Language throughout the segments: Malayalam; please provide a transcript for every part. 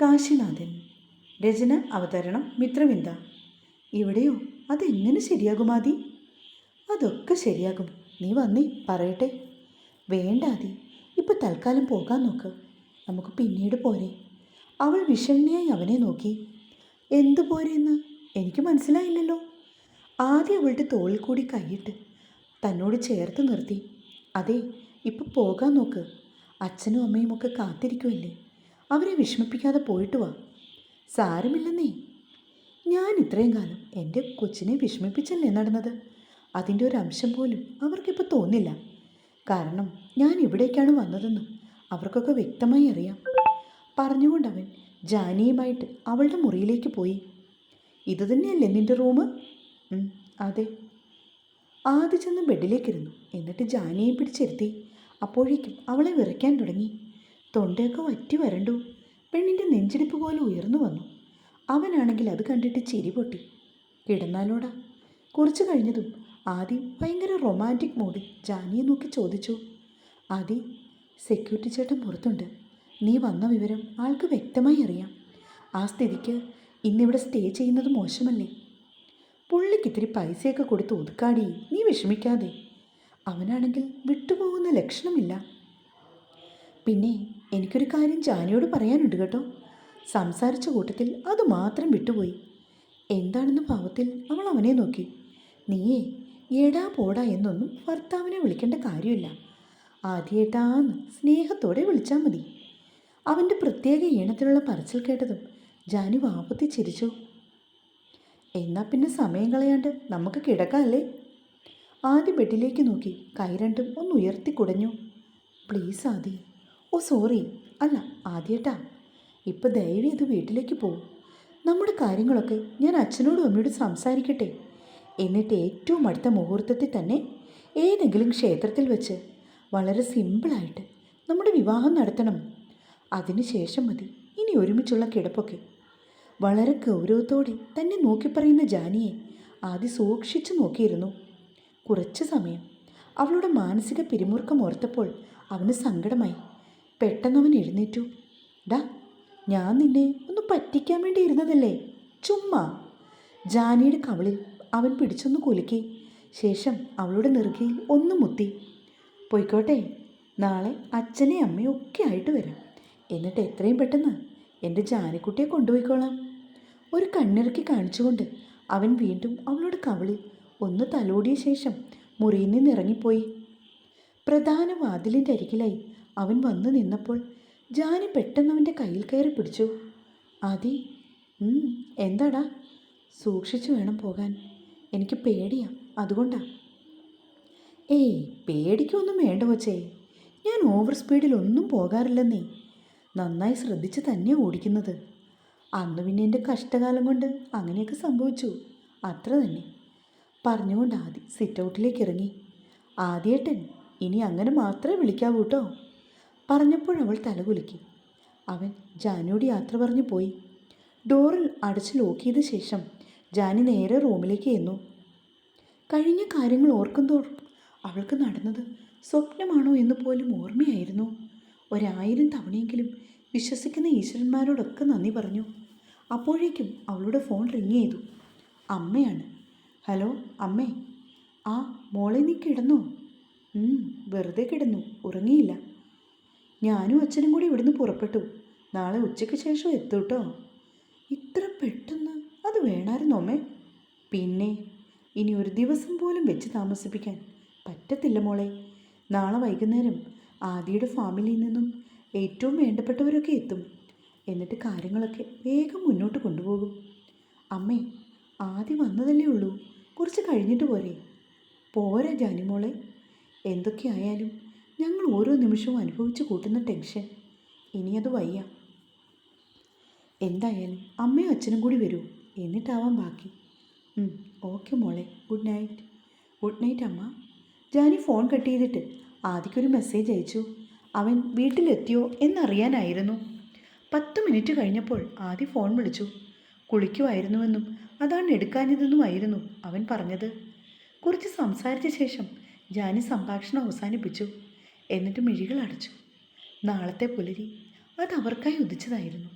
കാശിനാഥൻ. രചന അവതരണം മിത്രവിന്ദ. ഇവിടെയോ? അതെങ്ങനെ ശരിയാകുമാതി? അതൊക്കെ ശരിയാകും. നീ വന്നേ പറയട്ടെ. വേണ്ടാതി, ഇപ്പം തൽക്കാലം പോകാൻ നോക്ക്. നമുക്ക് പിന്നീട് പോരെ. അവൾ വിഷണ്ണയായി അവനെ നോക്കി. എന്തു പോരെയെന്ന് എനിക്ക് മനസ്സിലായില്ലല്ലോ. ആദ്യം അവളുടെ തോളിൽ കൂടി കൈയിട്ട് തന്നോട് ചേർത്ത് നിർത്തി. അതെ, ഇപ്പം പോകാൻ നോക്ക്. അച്ഛനും അമ്മയും ഒക്കെ കാത്തിരിക്കുമല്ലേ. അവരെ വിഷമിപ്പിക്കാതെ പോയിട്ട് വാ. സാരമില്ലെന്നേ. ഞാൻ ഇത്രയും കാലം എൻ്റെ കൊച്ചിനെ വിഷമിപ്പിച്ചല്ലേ നടന്നത്. അതിൻ്റെ ഒരു അംശം പോലും അവർക്കിപ്പോൾ തോന്നില്ല. കാരണം ഞാൻ ഇവിടേക്കാണ് വന്നതെന്നും അവർക്കൊക്കെ വ്യക്തമായി അറിയാം. പറഞ്ഞുകൊണ്ടവൻ ജാനിയുമായിട്ട് അവളുടെ മുറിയിലേക്ക് പോയി. ഇത് തന്നെയല്ലേ നിൻ്റെ റൂം? അതെ. ആദ്യ ചെന്ന് ബെഡിലേക്കിരുന്നു. എന്നിട്ട് ജാനിയെ പിടിച്ചിരുത്തി. അപ്പോഴേക്കും അവളെ വിറയ്ക്കാൻ തുടങ്ങി. തൊണ്ടയൊക്കെ വറ്റി വരണ്ടു. പെണ്ണിൻ്റെ നെഞ്ചിടിപ്പ് പോലെ ഉയർന്നു വന്നു. അവനാണെങ്കിൽ അത് കണ്ടിട്ട് ചിരി പൊട്ടി. കിടന്നാലോടാ. കുറച്ച് കഴിഞ്ഞതും ആദി ഭയങ്കര റൊമാൻറ്റിക് മൂഡിൽ ജാനിയെ നോക്കി ചോദിച്ചു. ആദി, സെക്യൂരിറ്റി ചേട്ടൻ പുറത്തുണ്ട്. നീ വന്ന വിവരം ആൾക്ക് വ്യക്തമായി അറിയാം. ആ സ്ഥിതിക്ക് ഇന്നിവിടെ സ്റ്റേ ചെയ്യുന്നത് മോശമല്ലേ? പുള്ളിക്ക് ഇത്തിരി പൈസയൊക്കെ കൊടുത്ത് ഒതുക്കാടി, നീ വിഷമിക്കാതെ. അവനാണെങ്കിൽ വിട്ടുപോകുന്ന ലക്ഷണമില്ല. പിന്നെ എനിക്കൊരു കാര്യം ജാനിയോട് പറയാനുണ്ട് കേട്ടോ. സംസാരിച്ച കൂട്ടത്തിൽ അത് മാത്രം വിട്ടുപോയി. എന്താണെന്ന് പാവത്തിൽ അവൾ അവനെ നോക്കി. നീയേ എടാ പോടാ എന്നൊന്നും ഭർത്താവിനെ വിളിക്കേണ്ട കാര്യമില്ല. ആദ്യേട്ടാന്ന് സ്നേഹത്തോടെ വിളിച്ചാൽ മതി. അവൻ്റെ പ്രത്യേക ഈണത്തിലുള്ള പറച്ചിൽ കേട്ടതും ജാനി വാപ്പത്തി ചിരിച്ചു. എന്നാൽ പിന്നെ സമയം കളയാണ്ട് നമുക്ക് കിടക്കാമല്ലേ? ആദ്യ ബെഡിലേക്ക് നോക്കി കൈ രണ്ടും ഒന്ന് ഉയർത്തി കുടഞ്ഞു. പ്ലീസ് ആദി. ഓ സോറി. അല്ല ആദ്യേട്ടാ, ഇപ്പം ദയവി അത് വീട്ടിലേക്ക് പോകും. നമ്മുടെ കാര്യങ്ങളൊക്കെ ഞാൻ അച്ഛനോടും അമ്മയോടും സംസാരിക്കട്ടെ. എന്നിട്ട് ഏറ്റവും അടുത്ത മുഹൂർത്തത്തിൽ തന്നെ ഏതെങ്കിലും ക്ഷേത്രത്തിൽ വെച്ച് വളരെ സിമ്പിളായിട്ട് നമ്മുടെ വിവാഹം നടത്തണം. അതിനുശേഷം മതി ഇനി ഒരുമിച്ചുള്ള കിടപ്പൊക്കെ. വളരെ ഗൗരവത്തോടെ തന്നെ നോക്കി പറയുന്ന ജാനിയെ ആദ്യം സൂക്ഷിച്ചു നോക്കിയിരുന്നു. കുറച്ച് സമയം അവളുടെ മാനസിക പിരിമുറുക്കം ഓർത്തപ്പോൾ അവന് സങ്കടമായി. പെട്ടെന്നവൻ എഴുന്നേറ്റു. ഡാ, ഞാൻ നിന്നെ ഒന്ന് പറ്റിക്കാൻ വേണ്ടി ഇരുന്നതല്ലേ, ചുമ്മാ. ജാനിയുടെ കവളിൽ അവൻ പിടിച്ചൊന്ന് കുലുക്കി. ശേഷം അവളുടെ നെറുകയിൽ ഒന്ന് മുത്തി. പോയിക്കോട്ടെ, നാളെ അച്ഛനെയും അമ്മയും ഒക്കെ ആയിട്ട് വരാം. എന്നിട്ട് എത്രയും പെട്ടെന്ന് എൻ്റെ ജാനിക്കുട്ടിയെ കൊണ്ടുപോയിക്കോളാം. ഒരു കണ്ണിറക്കി കാണിച്ചുകൊണ്ട് അവൻ വീണ്ടും അവളുടെ കവളിൽ ഒന്ന് തലോടിയ ശേഷം മുറിയിൽ നിന്ന് ഇറങ്ങിപ്പോയി. പ്രധാന വാതിലിൻ്റെ അരികിലായി അവൻ വന്നു നിന്നപ്പോൾ ജാനി പെട്ടെന്ന് അവൻ്റെ കയ്യിൽ കയറി പിടിച്ചു. ആദി. എന്താടാ? സൂക്ഷിച്ചു വേണം പോകാൻ. എനിക്ക് പേടിയാ, അതുകൊണ്ടാ. ഏയ്, പേടിക്കൊന്നും വേണ്ട കൊച്ചേ. ഞാൻ ഓവർ സ്പീഡിലൊന്നും പോകാറില്ലെന്നേ. നന്നായി ശ്രദ്ധിച്ച് തന്നെ ഓടിക്കുന്നത്. അന്ന് പിന്നെ എൻ്റെ കഷ്ടകാലം കൊണ്ട് അങ്ങനെയൊക്കെ സംഭവിച്ചു, അത്ര തന്നെ. പറഞ്ഞുകൊണ്ട് ആദി സിറ്റ് ഔട്ടിലേക്ക് ഇറങ്ങി. ആദ്യേട്ടൻ, ഇനി അങ്ങനെ മാത്രമേ വിളിക്കാവൂ കേട്ടോ. പറഞ്ഞപ്പോഴവൾ തലകുലുക്കി. അവൻ ജാനിയോട് യാത്ര പറഞ്ഞു പോയി. ഡോറിൽ അടച്ച് ലോക്ക് ചെയ്ത ശേഷം ജാനി നേരെ റൂമിലേക്ക് ചെന്നു. കഴിഞ്ഞ കാര്യങ്ങൾ ഓർക്കുന്തോറും അവൾക്ക് നടന്നത് സ്വപ്നമാണോ എന്ന് പോലും ഓർമ്മയായിരുന്നു. 1000 തവണയെങ്കിലും വിശ്വസിക്കുന്ന ഈശ്വരന്മാരോടൊക്കെ നന്ദി പറഞ്ഞു. അപ്പോഴേക്കും അവളുടെ ഫോൺ റിങ് ചെയ്തു. അമ്മയാണ്. ഹലോ അമ്മേ. ആ മോളെ, നീ കിടന്നോ? വെറുതെ കിടന്നു, ഉറങ്ങിയില്ല. ഞാനും അച്ഛനും കൂടി ഇവിടുന്ന് പുറപ്പെട്ടു. നാളെ ഉച്ചയ്ക്ക് ശേഷം എത്തും കേട്ടോ. ഇത്ര പെട്ടെന്ന്? അത് വേണമായിരുന്നു അമ്മേ. പിന്നെ ഇനി ഒരു ദിവസം പോലും വെച്ച് താമസിപ്പിക്കാൻ പറ്റത്തില്ല മോളെ. നാളെ വൈകുന്നേരം ആദിയുടെ ഫാമിലിയിൽ നിന്നും ഏറ്റവും വേണ്ടപ്പെട്ടവരൊക്കെ എത്തും. എന്നിട്ട് കാര്യങ്ങളൊക്കെ വേഗം മുന്നോട്ട് കൊണ്ടുപോകും. അമ്മേ, ആദ്യം വന്നതല്ലേ ഉള്ളൂ, കുറച്ച് കഴിഞ്ഞിട്ട് പോരെ? പോരാ ജാനിമോളെ. എന്തൊക്കെയായാലും ഞങ്ങൾ ഓരോ നിമിഷവും അനുഭവിച്ച് കൂട്ടുന്ന ടെൻഷൻ ഇനിയത് വയ്യ. എന്തായാലും അമ്മയും അച്ഛനും കൂടി വരൂ, എന്നിട്ടാവാം ബാക്കി. ഓക്കെ മോളെ, ഗുഡ് നൈറ്റ്. ഗുഡ് നൈറ്റ് അമ്മ. ജാനി ഫോൺ കട്ട് ചെയ്തിട്ട് ആദിക്കൊരു മെസ്സേജ് അയച്ചു. അവൻ വീട്ടിലെത്തിയോ എന്നറിയാനായിരുന്നു. 10 മിനിറ്റ് കഴിഞ്ഞപ്പോൾ ആദി ഫോൺ വിളിച്ചു. കുളിക്കുമായിരുന്നുവെന്നും അതാണ് എടുക്കാഞ്ഞതെന്നുമായിരുന്നു അവൻ പറഞ്ഞത്. കുറച്ച് സംസാരിച്ച ശേഷം ജാനി സംഭാഷണം അവസാനിപ്പിച്ചു. എന്നിട്ട് മിഴികൾ അടച്ചു. നാളത്തെ പുലരി അത് അവർക്കായി ഉദിച്ചതായിരുന്നു.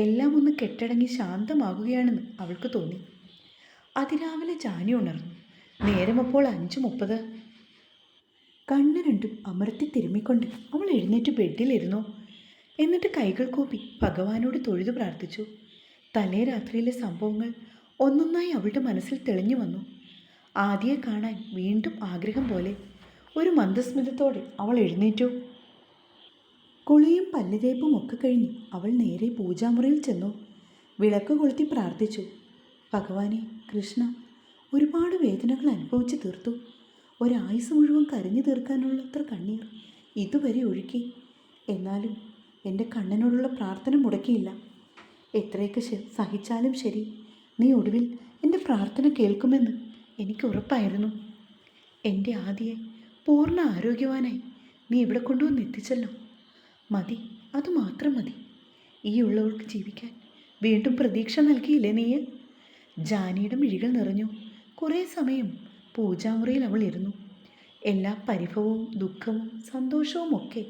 എല്ലാം ഒന്ന് കെട്ടടങ്ങി ശാന്തമാകുകയാണെന്ന് അവൾക്ക് തോന്നി. അതിരാവിലെ ജാനി ഉണർന്നു. നേരമപ്പോൾ 5:30. കണ്ണ് രണ്ടും അമർത്തി തിരുമ്മിക്കൊണ്ട് അവൾ എഴുന്നേറ്റ് ബെഡിലിരുന്നു. എന്നിട്ട് കൈകൾ കൂപ്പി ഭഗവാനോട് തൊഴുതു പ്രാർത്ഥിച്ചു. തലേ രാത്രിയിലെ സംഭവങ്ങൾ ഒന്നൊന്നായി അവളുടെ മനസ്സിൽ തെളിഞ്ഞു വന്നു. ആദിയെ കാണാൻ വീണ്ടും ആഗ്രഹം പോലെ. ഒരു മന്ദസ്മിതത്തോടെ അവൾ എഴുന്നേറ്റു. കുളിയും പല്ലുതേപ്പും ഒക്കെ കഴിഞ്ഞ് അവൾ നേരെ പൂജാമുറിയിൽ ചെന്നു. വിളക്ക് കൊളുത്തി പ്രാർത്ഥിച്ചു. ഭഗവാനെ കൃഷ്ണ, ഒരുപാട് വേദനകൾ അനുഭവിച്ചു തീർത്തു. ഒരായുസ് മുഴുവൻ കരഞ്ഞു തീർക്കാനുള്ളത്ര കണ്ണീർ ഇതുവരെ ഒഴുക്കി. എന്നാലും എൻ്റെ കണ്ണനോടുള്ള പ്രാർത്ഥന മുടക്കിയില്ല. എത്രയൊക്കെ സഹിച്ചാലും ശരി, നീ ഒടുവിൽ എൻ്റെ പ്രാർത്ഥന കേൾക്കുമെന്ന് എനിക്ക് ഉറപ്പായിരുന്നു. എൻ്റെ ആദിയെ പൂർണ്ണ ആരോഗ്യവാനായി നീ ഇവിടെ കൊണ്ടുവന്ന് എത്തിച്ചല്ലോ. മതി, അതുമാത്രം മതി. ഈ ഉള്ളവൾക്ക് ജീവിക്കാൻ വീണ്ടും പ്രതീക്ഷ നൽകിയില്ലേ നീ? ജാനിയുടെ മിഴികൾ നിറഞ്ഞു. കുറേ സമയം പൂജാമുറിയിൽ അവൾ ഇരുന്നു. എല്ലാ പരിഭവവും ദുഃഖവും സന്തോഷവും ഒക്കെ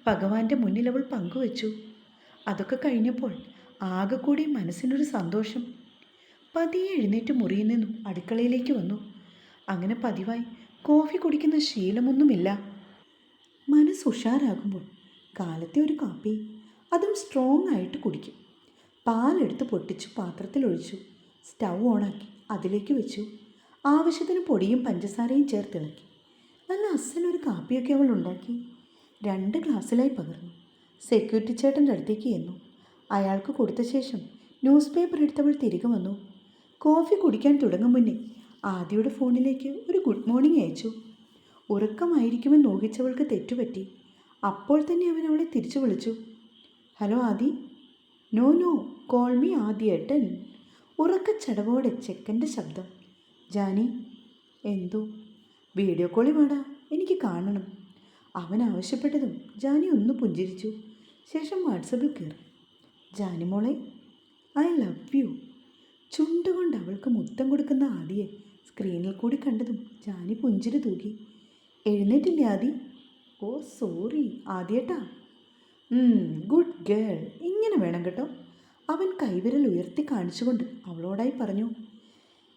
ഭഗവാന്റെ മുന്നിൽ അവൾ പങ്കുവച്ചു. അതൊക്കെ കഴിഞ്ഞപ്പോൾ ആകെ കൂടി മനസ്സിനൊരു സന്തോഷം. പതിയെ എഴുന്നേറ്റ് മുറിയിൽ നിന്നും അടുക്കളയിലേക്ക് വന്നു. അങ്ങനെ പതിവായി കോഫി കുടിക്കുന്ന ശീലമൊന്നുമില്ല. മനസ്സ് ഉഷാറാകുമ്പോൾ കാലത്തെ ഒരു കാപ്പി, അതും സ്ട്രോങ് ആയിട്ട് കുടിക്കും. പാലെടുത്ത് പൊട്ടിച്ചു പാത്രത്തിലൊഴിച്ചു. സ്റ്റൗ ഓണാക്കി അതിലേക്ക് വെച്ചു. ആവശ്യത്തിന് പൊടിയും പഞ്ചസാരയും ചേർത്തിളക്കി. നല്ല അസലൊരു കാപ്പിയൊക്കെ അവൾ ഉണ്ടാക്കി 2 ഗ്ലാസ്സിലായി പകർന്നു. സെക്യൂരിറ്റി ചേട്ടൻ്റെ അടുത്തേക്ക് ചെന്നു. അയാൾക്ക് കൊടുത്ത ശേഷം ന്യൂസ് പേപ്പർ എടുത്തവൾ തിരികെ വന്നു. കോഫി കുടിക്കാൻ തുടങ്ങും മുന്നേ ആദിയുടെ ഫോണിലേക്ക് ഒരു ഗുഡ് മോർണിംഗ് അയച്ചു. ഉറക്കമായിരിക്കുമെന്ന് ഊഹിച്ചവൾക്ക് തെറ്റുപറ്റി. അപ്പോൾ തന്നെ അവൻ അവളെ തിരിച്ചു വിളിച്ചു. Hello Adi. No no, call me ആദിയേട്ടൻ. ഉറക്കച്ചടവോടെ ചെക്കൻ്റെ ശബ്ദം. ജാനി. എന്തോ? വീഡിയോ കോളിൽ വേടാ, എനിക്ക് കാണണം. അവൻ ആവശ്യപ്പെട്ടതും ജാനി ഒന്ന് പുഞ്ചിരിച്ചു. ശേഷം വാട്സപ്പിൽ കയറി. ജാനി മോളെ, ഐ ലവ് യു. ചുണ്ടുകൊണ്ട് അവൾക്ക് മുത്തം കൊടുക്കുന്ന ആദിയെ സ്ക്രീനിൽ കൂടി കണ്ടതും ജാനി പുഞ്ചിരി തൂക്കി. എഴുന്നേറ്റില്ലേ ആദി? ഓ സോറി ആദിയേട്ടാ. ഗുഡ് ഗേൾ, ഇങ്ങനെ വേണം കേട്ടോ. അവൻ കൈവിരൽ ഉയർത്തി കാണിച്ചുകൊണ്ട് അവളോടായി പറഞ്ഞു.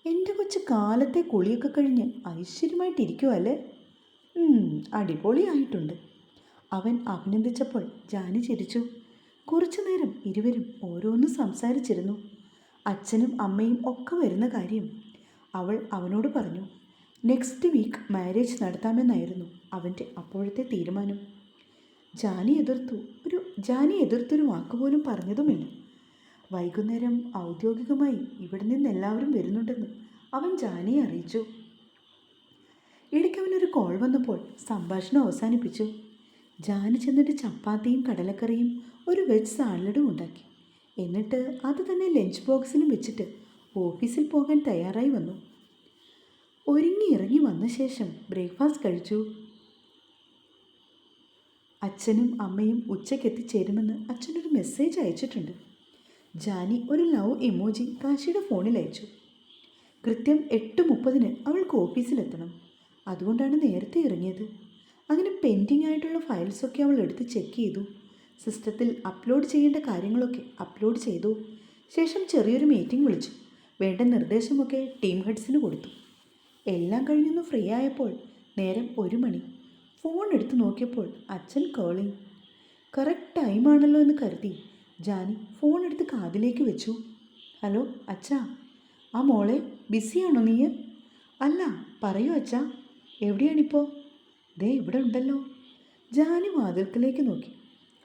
എൻ്റെ കൊച്ചു കാലത്തെ കുളിയൊക്കെ കഴിഞ്ഞ് ഐശ്വര്യമായിട്ടിരിക്കുമല്ലേ? അടിപൊളിയായിട്ടുണ്ട്. അവൻ അഭിനന്ദിച്ചപ്പോൾ ജാനി ചിരിച്ചു. കുറച്ചു നേരം ഇരുവരും ഓരോന്ന് സംസാരിച്ചിരുന്നു. അച്ഛനും അമ്മയും ഒക്കെ വരുന്ന കാര്യം അവൾ അവനോട് പറഞ്ഞു. നെക്സ്റ്റ് വീക്ക് മാരേജ് നടത്താമെന്നായിരുന്നു അവൻ്റെ അപ്പോഴത്തെ തീരുമാനം. ജാനി എതിർത്തൊരു വാക്കുപോലും പറഞ്ഞതുമില്ല. വൈകുന്നേരം ഔദ്യോഗികമായി ഇവിടെ നിന്ന് എല്ലാവരും വരുന്നുണ്ടെന്ന് അവൻ ജാനിയെ അറിയിച്ചു. ഇടയ്ക്ക് അവനൊരു കോൾ വന്നപ്പോൾ സംഭാഷണം അവസാനിപ്പിച്ചു. ജാനി ചെന്നിട്ട് ചപ്പാത്തിയും കടലക്കറിയും ഒരു വെജ് സാലഡും ഉണ്ടാക്കി. എന്നിട്ട് അത് തന്നെ ലഞ്ച് ബോക്സിലും വെച്ചിട്ട് ഓഫീസിൽ പോകാൻ തയ്യാറായി വന്നു. ഒരുങ്ങി ഇറങ്ങി വന്ന ശേഷം ബ്രേക്ക്ഫാസ്റ്റ് കഴിച്ചു. അച്ഛനും അമ്മയും ഉച്ചയ്ക്ക് എത്തിച്ചേരുമെന്ന് അച്ഛനൊരു മെസ്സേജ് അയച്ചിട്ടുണ്ട്. ജാനി ഒരു ലവ് ഇമോജി കാശിയുടെ ഫോണിൽ അയച്ചു. കൃത്യം 8:30 അവൾക്ക് ഓഫീസിലെത്തണം. അതുകൊണ്ടാണ് നേരത്തെ ഇറങ്ങിയത്. അങ്ങനെ പെൻഡിങ് ആയിട്ടുള്ള ഫയൽസൊക്കെ അവൾ എടുത്ത് ചെക്ക് ചെയ്തു. സിസ്റ്റത്തിൽ അപ്ലോഡ് ചെയ്യേണ്ട കാര്യങ്ങളൊക്കെ അപ്ലോഡ് ചെയ്തു. ശേഷം ചെറിയൊരു മീറ്റിംഗ് വിളിച്ചു. വേണ്ട നിർദ്ദേശമൊക്കെ ടീം ഹെഡ്സിന് കൊടുത്തു. എല്ലാം കഴിഞ്ഞൊന്ന് ഫ്രീ ആയപ്പോൾ നേരം 1 മണി. ഫോൺ എടുത്ത് നോക്കിയപ്പോൾ അച്ഛൻ കോളിംഗ്. കറക്റ്റ് ടൈമാണല്ലോ എന്ന് കരുതി ജാനി ഫോൺ എടുത്ത് കാതിലേക്ക് വെച്ചു. ഹലോ അച്ഛാ. ആ മോളെ, ബിസിയാണോ നീ? അല്ല, പറയൂ അച്ഛാ. എവിടെയാണിപ്പോൾ? ദേ ഇവിടെ ഉണ്ടല്ലോ. ജാനി വാതിൽക്കലേക്ക് നോക്കി.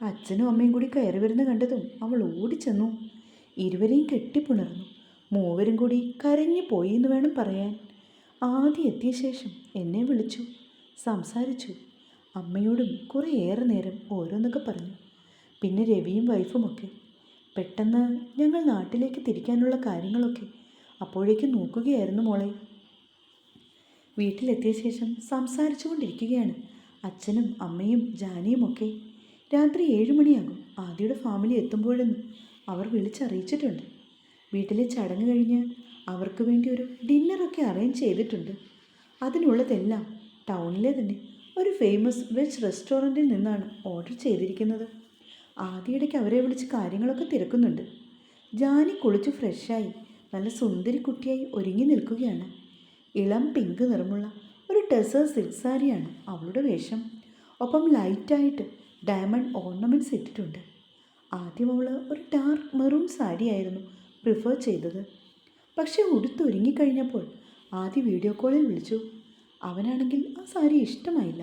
അച്ഛനും അമ്മയും കൂടി കയറി വരുന്ന കണ്ടതും അവൾ ഓടിച്ചെന്നു. ഇരുവരെയും കെട്ടിപ്പുണർന്നു. മൂവരും കൂടി കരഞ്ഞു പോയി എന്ന് വേണം പറയാൻ. ആദ്യം എത്തിയ ശേഷം എന്നെ വിളിച്ചു, സംസാരിച്ചു. അമ്മയോടും കുറേയേറെ നേരം ഓരോന്നൊക്കെ പറഞ്ഞു. പിന്നെ രവിയും വൈഫുമൊക്കെ. പെട്ടെന്ന് ഞങ്ങൾ നാട്ടിലേക്ക് തിരിക്കാനുള്ള കാര്യങ്ങളൊക്കെ അപ്പോഴേക്കും നോക്കുകയായിരുന്നു മോളെ. വീട്ടിലെത്തിയ ശേഷം സംസാരിച്ചു കൊണ്ടിരിക്കുകയാണ് അച്ഛനും അമ്മയും ജാനിയുമൊക്കെ. രാത്രി 7 മണിയാകും ആദിയുടെ ഫാമിലി എത്തുമ്പോഴെന്ന് അവർ വിളിച്ചറിയിച്ചിട്ടുണ്ട്. വീട്ടിലെ ചടങ്ങ് കഴിഞ്ഞ് അവർക്ക് വേണ്ടി ഒരു ഡിന്നറൊക്കെ അറേഞ്ച് ചെയ്തിട്ടുണ്ട്. അതിനുള്ളതെല്ലാം ടൗണിലെ തന്നെ ഒരു ഫേമസ് വെജ് റെസ്റ്റോറൻറ്റിൽ നിന്നാണ് ഓർഡർ ചെയ്തിരിക്കുന്നത്. ആദ്യയിടയ്ക്ക് അവരെ വിളിച്ച് കാര്യങ്ങളൊക്കെ തിരക്കുന്നുണ്ട്. ജാനി കുളിച്ച് ഫ്രഷായി നല്ല സുന്ദരി കുട്ടിയായി ഒരുങ്ങി നിൽക്കുകയാണ്. ഇളം പിങ്ക് നിറമുള്ള ഒരു ടെസർ സിൽക്ക് സാരിയാണ് അവളുടെ വേഷം. ഒപ്പം ലൈറ്റായിട്ട് ഡയമണ്ട് ഓർണമെൻറ്റ്സ് ഇട്ടിട്ടുണ്ട്. ആദ്യം അവൾ ഒരു ഡാർക്ക് മെറൂൺ സാരിയായിരുന്നു പ്രിഫർ ചെയ്തത്. പക്ഷേ ഉടുത്തൊരുങ്ങിക്കഴിഞ്ഞപ്പോൾ ആദ്യ വീഡിയോ കോളിൽ വിളിച്ചു. അവനാണെങ്കിൽ ആ സാരി ഇഷ്ടമായില്ല.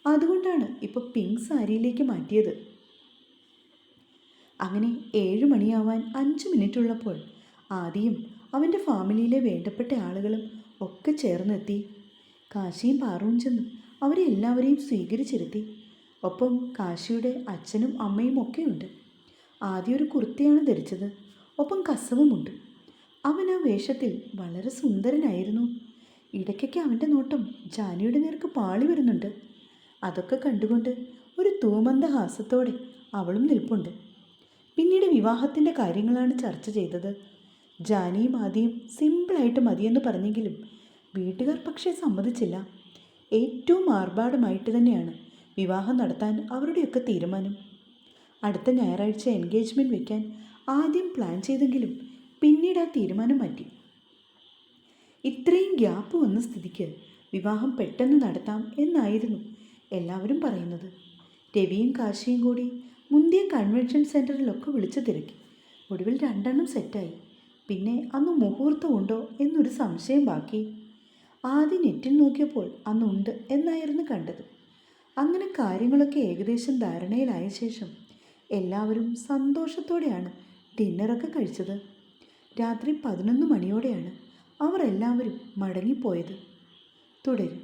അതുകൊണ്ടാണ് ഇപ്പോൾ പിങ്ക് സാരിയിലേക്ക് മാറ്റിയത്. അങ്ങനെ 7 മണിയാവാൻ 5 മിനിറ്റുള്ളപ്പോൾ ആദിയും അവൻ്റെ ഫാമിലിയിലെ വേണ്ടപ്പെട്ട ആളുകളും ഒക്കെ ചേർന്നെത്തി. കാശിയും പാറുവും ചെന്ന് അവരെ എല്ലാവരെയും സ്വീകരിച്ചിരുത്തി. ഒപ്പം കാശിയുടെ അച്ഛനും അമ്മയും ഒക്കെയുണ്ട്. ആദ്യം ഒരു കുർത്തിയാണ് ധരിച്ചത്, ഒപ്പം കസവുമുണ്ട്. അവൻ ആ വേഷത്തിൽ വളരെ സുന്ദരനായിരുന്നു. ഇടയ്ക്കൊക്കെ അവൻ്റെ നോട്ടം ജാനിയുടെ നേർക്ക് പാളി വരുന്നുണ്ട്. അതൊക്കെ കണ്ടുകൊണ്ട് ഒരു തൂമന്ദഹാസത്തോടെ അവളും നിൽപ്പുണ്ട്. പിന്നീട് വിവാഹത്തിൻ്റെ കാര്യങ്ങളാണ് ചർച്ച ചെയ്തത്. ജാനിയും ആദിയും സിമ്പിളായിട്ട് മതിയെന്ന് പറഞ്ഞെങ്കിലും വീട്ടുകാർ പക്ഷേ സമ്മതിച്ചില്ല. ഏറ്റവും ആർഭാടമായിട്ട് തന്നെയാണ് വിവാഹം നടത്താൻ അവരുടെയൊക്കെ തീരുമാനം. അടുത്ത ഞായറാഴ്ച എൻഗേജ്മെൻറ്റ് വയ്ക്കാൻ ആദ്യം പ്ലാൻ ചെയ്തെങ്കിലും പിന്നീട് ആ തീരുമാനം മാറ്റി. ഇത്രയും ഗ്യാപ്പ് വന്ന സ്ഥിതിക്ക് വിവാഹം പെട്ടെന്ന് നടത്താം എന്നായിരുന്നു എല്ലാവരും പറയുന്നത്. രവിയും കാശിയും കൂടി മുന്തിയ കൺവെൻഷൻ സെൻറ്ററിലൊക്കെ വിളിച്ചു തിരക്കി. ഒടുവിൽ 2 സെറ്റായി. പിന്നെ അന്ന് മുഹൂർത്തമുണ്ടോ എന്നൊരു സംശയം ബാക്കി. ആദ്യം നെറ്റിൽ നോക്കിയപ്പോൾ അന്നുണ്ട് എന്നായിരുന്നു കണ്ടത്. അങ്ങനെ കാര്യങ്ങളൊക്കെ ഏകദേശം ധാരണയിലായ ശേഷം എല്ലാവരും സന്തോഷത്തോടെയാണ് ഡിന്നറൊക്കെ കഴിച്ചത്. രാത്രി 11 മണിയോടെയാണ് അവർ എല്ലാവരും മടങ്ങിപ്പോയത്. തുടരും.